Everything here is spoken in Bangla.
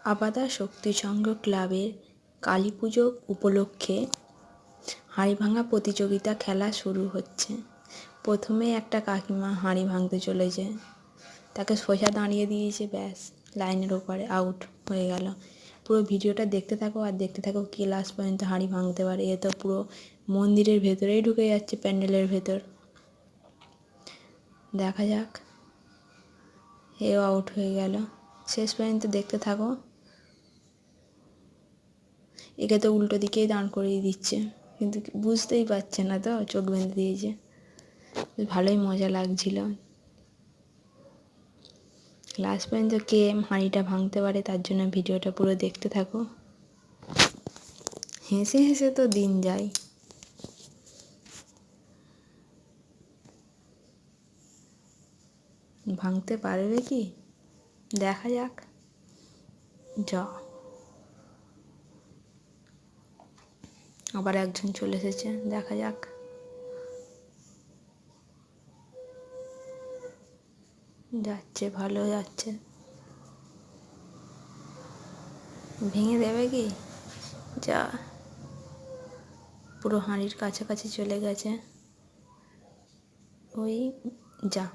আবাদা শক্তি সংঘ ক্লাবের কালী পুজো উপলক্ষে হাঁড়ি ভাঙা প্রতিযোগিতা খেলা শুরু হচ্ছে। প্রথমে একটা কাকিমা হাঁড়ি ভাঙতে চলেছে, তাকে সোজা দাঁড়িয়ে দিয়েছে, ব্যাস লাইনের ওপারে আউট হয়ে গেল। পুরো ভিডিওটা দেখতে থাকো আর দেখতে থাকো কে লাস্ট পর্যন্ত হাঁড়ি ভাঙতে পারে। এ তো পুরো মন্দিরের ভেতরেই ঢুকে যাচ্ছে, প্যান্ডেলের ভেতর। দেখা যাক, এও আউট হয়ে গেল। শেষ পর্যন্ত দেখতে থাকো। একে তো উল্টো দিকেই দাঁড় করিয়ে দিচ্ছে, কিন্তু বুঝতেই পারছে না, তো চোখ বেঁধে দিয়েছে। ভালোই মজা লাগছিল। লাস্ট পর্যন্ত কে হাঁড়িটা ভাঙতে পারে তার জন্য ভিডিওটা পুরো দেখতে থাকো। হেসে হেসে তো দিন যায়। ভাঙতে পারবে কি, দেখা যাক। যা, আবার একজন চলে এসেছে, দেখা যাক। যাচ্ছে, ভালো যাচ্ছে। ভেঙে দেবে কি, যা, পুরো হাঁড়ির কাছাকাছি চলে গেছে। ওই যা।